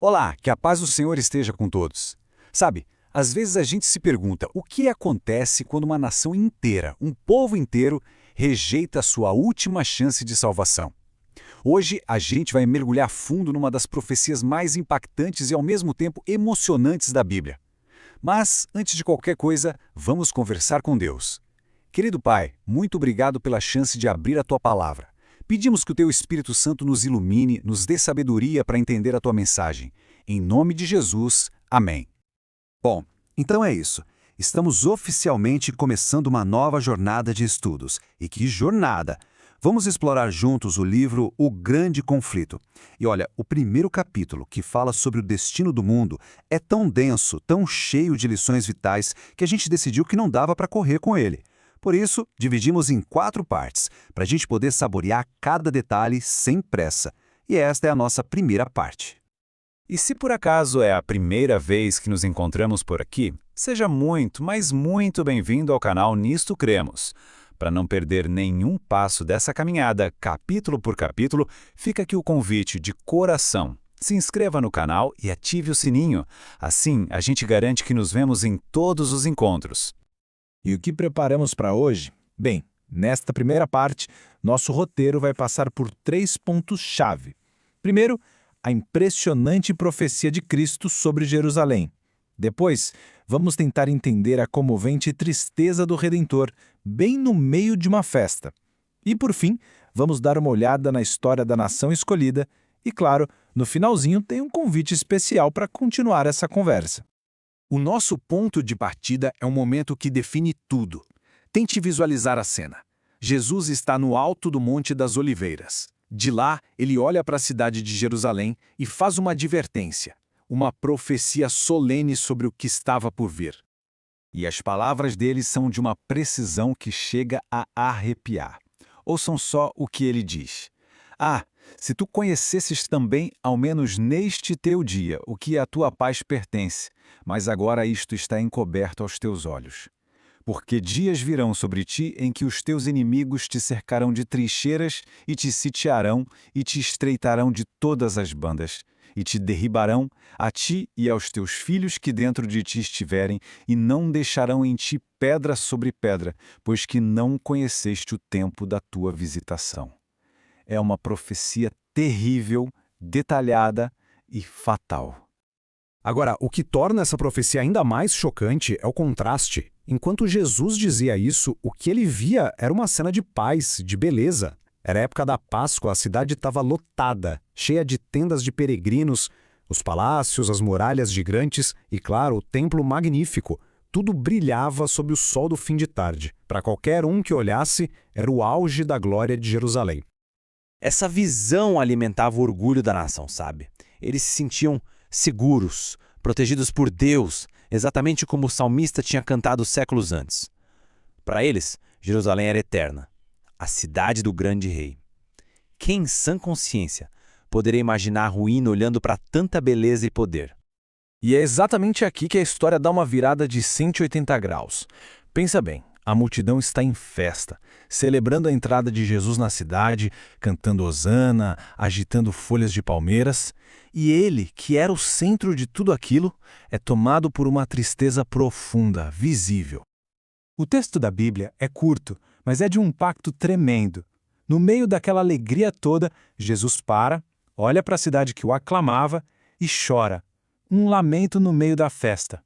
Olá, que a paz do Senhor esteja com todos. Sabe, às vezes a gente se pergunta o que acontece quando uma nação inteira, um povo inteiro, rejeita a sua última chance de salvação. Hoje a gente vai mergulhar fundo numa das profecias mais impactantes e ao mesmo tempo emocionantes da Bíblia. Mas, antes de qualquer coisa, vamos conversar com Deus. Querido Pai, muito obrigado pela chance de abrir a Tua palavra. Pedimos que o Teu Espírito Santo nos ilumine, nos dê sabedoria para entender a Tua mensagem. Em nome de Jesus, amém. Bom, então é isso. Estamos oficialmente começando uma nova jornada de estudos. E que jornada! Vamos explorar juntos o livro O Grande Conflito. E olha, o primeiro capítulo, que fala sobre o destino do mundo, é tão denso, tão cheio de lições vitais, que a gente decidiu que não dava para correr com ele. Por isso, dividimos em 4 partes, para a gente poder saborear cada detalhe sem pressa. E esta é a nossa primeira parte. E se por acaso é a primeira vez que nos encontramos por aqui, seja muito, mas muito bem-vindo ao canal Nisto Cremos. Para não perder nenhum passo dessa caminhada, capítulo por capítulo, fica aqui o convite de coração. Se inscreva no canal e ative o sininho. Assim, a gente garante que nos vemos em todos os encontros. E o que preparamos para hoje? Bem, nesta primeira parte, nosso roteiro vai passar por 3 pontos-chave. Primeiro, a impressionante profecia de Cristo sobre Jerusalém. Depois, vamos tentar entender a comovente tristeza do Redentor, bem no meio de uma festa. E, por fim, vamos dar uma olhada na história da nação escolhida e, claro, no finalzinho tem um convite especial para continuar essa conversa. O nosso ponto de partida é um momento que define tudo. Tente visualizar a cena. Jesus está no alto do Monte das Oliveiras. De lá, ele olha para a cidade de Jerusalém e faz uma advertência, uma profecia solene sobre o que estava por vir. E as palavras dele são de uma precisão que chega a arrepiar. Ouçam só o que ele diz. Ah, se tu conhecesses também, ao menos neste teu dia, o que à tua paz pertence, mas agora isto está encoberto aos teus olhos. Porque dias virão sobre ti em que os teus inimigos te cercarão de trincheiras e te sitiarão e te estreitarão de todas as bandas, e te derribarão, a ti e aos teus filhos que dentro de ti estiverem, e não deixarão em ti pedra sobre pedra, pois que não conheceste o tempo da tua visitação. É uma profecia terrível, detalhada e fatal. Agora, o que torna essa profecia ainda mais chocante é o contraste. Enquanto Jesus dizia isso, o que ele via era uma cena de paz, de beleza. Era a época da Páscoa, a cidade estava lotada, cheia de tendas de peregrinos, os palácios, as muralhas gigantes e, claro, o templo magnífico. Tudo brilhava sob o sol do fim de tarde. Para qualquer um que olhasse, era o auge da glória de Jerusalém. Essa visão alimentava o orgulho da nação, sabe? Eles se sentiam seguros, protegidos por Deus, exatamente como o salmista tinha cantado séculos antes. Para eles, Jerusalém era eterna, a cidade do grande rei. Quem em sã consciência poderia imaginar a ruína olhando para tanta beleza e poder? E é exatamente aqui que a história dá uma virada de 180 graus. Pensa bem. A multidão está em festa, celebrando a entrada de Jesus na cidade, cantando hosana, agitando folhas de palmeiras, e ele, que era o centro de tudo aquilo, é tomado por uma tristeza profunda, visível. O texto da Bíblia é curto, mas é de um impacto tremendo. No meio daquela alegria toda, Jesus para, olha para a cidade que o aclamava e chora, um lamento no meio da festa.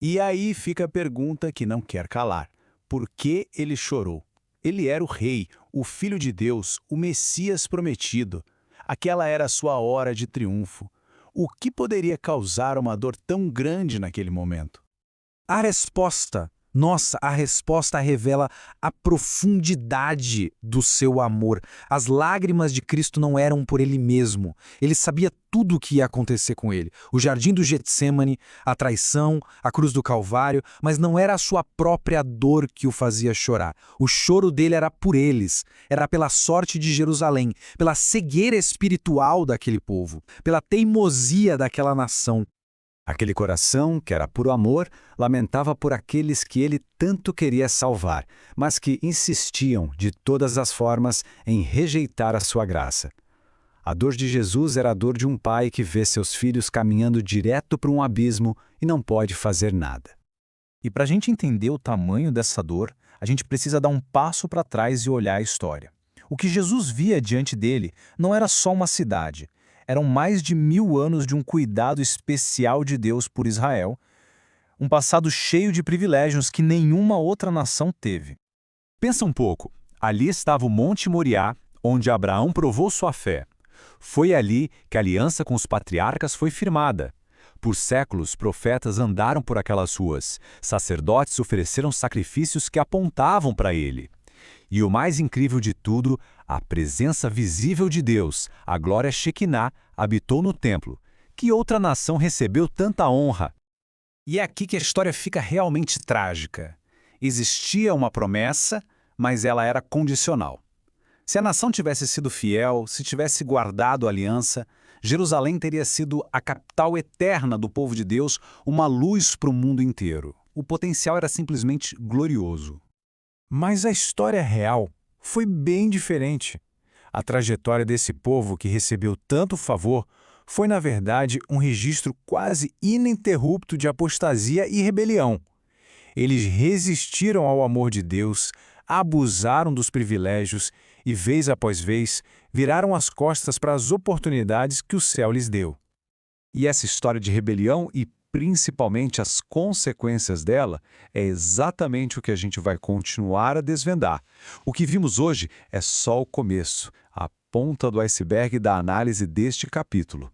E aí fica a pergunta que não quer calar. Por que ele chorou? Ele era o rei, o filho de Deus, o Messias prometido. Aquela era a sua hora de triunfo. O que poderia causar uma dor tão grande naquele momento? A resposta revela a profundidade do seu amor. As lágrimas de Cristo não eram por ele mesmo. Ele sabia tudo o que ia acontecer com ele. O jardim do Getsêmani, a traição, a cruz do Calvário, mas não era a sua própria dor que o fazia chorar. O choro dele era por eles. Era pela sorte de Jerusalém, pela cegueira espiritual daquele povo, pela teimosia daquela nação. Aquele coração, que era puro amor, lamentava por aqueles que ele tanto queria salvar, mas que insistiam, de todas as formas, em rejeitar a sua graça. A dor de Jesus era a dor de um pai que vê seus filhos caminhando direto para um abismo e não pode fazer nada. E para a gente entender o tamanho dessa dor, a gente precisa dar um passo para trás e olhar a história. O que Jesus via diante dele não era só uma cidade, eram mais de 1000 anos de um cuidado especial de Deus por Israel, um passado cheio de privilégios que nenhuma outra nação teve. Pensa um pouco. Ali estava o Monte Moriá, onde Abraão provou sua fé. Foi ali que a aliança com os patriarcas foi firmada. Por séculos, profetas andaram por aquelas ruas. Sacerdotes ofereceram sacrifícios que apontavam para ele. E o mais incrível de tudo, a presença visível de Deus, a glória Shekinah, habitou no templo. Que outra nação recebeu tanta honra? E é aqui que a história fica realmente trágica. Existia uma promessa, mas ela era condicional. Se a nação tivesse sido fiel, se tivesse guardado a aliança, Jerusalém teria sido a capital eterna do povo de Deus, uma luz para o mundo inteiro. O potencial era simplesmente glorioso. Mas a história real foi bem diferente. A trajetória desse povo que recebeu tanto favor foi, na verdade, um registro quase ininterrupto de apostasia e rebelião. Eles resistiram ao amor de Deus, abusaram dos privilégios e, vez após vez, viraram as costas para as oportunidades que o céu lhes deu. E essa história de rebelião e principalmente as consequências dela é exatamente o que a gente vai continuar a desvendar. O que vimos hoje é só o começo, a ponta do iceberg da análise deste capítulo.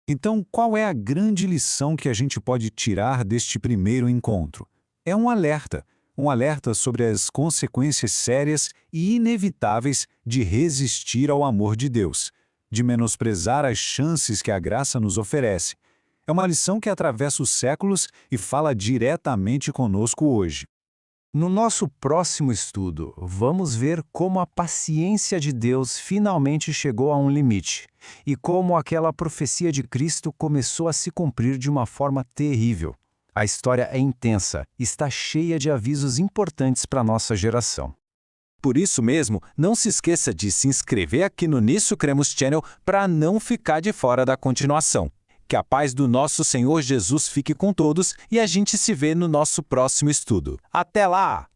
Então, qual é a grande lição que a gente pode tirar deste primeiro encontro? É um alerta sobre as consequências sérias e inevitáveis de resistir ao amor de Deus, de menosprezar as chances que a graça nos oferece. É uma lição que atravessa os séculos e fala diretamente conosco hoje. No nosso próximo estudo, vamos ver como a paciência de Deus finalmente chegou a um limite e como aquela profecia de Cristo começou a se cumprir de uma forma terrível. A história é intensa e está cheia de avisos importantes para a nossa geração. Por isso mesmo, não se esqueça de se inscrever aqui no Nisso Cremos Channel para não ficar de fora da continuação. Que a paz do nosso Senhor Jesus fique com todos e a gente se vê no nosso próximo estudo. Até lá!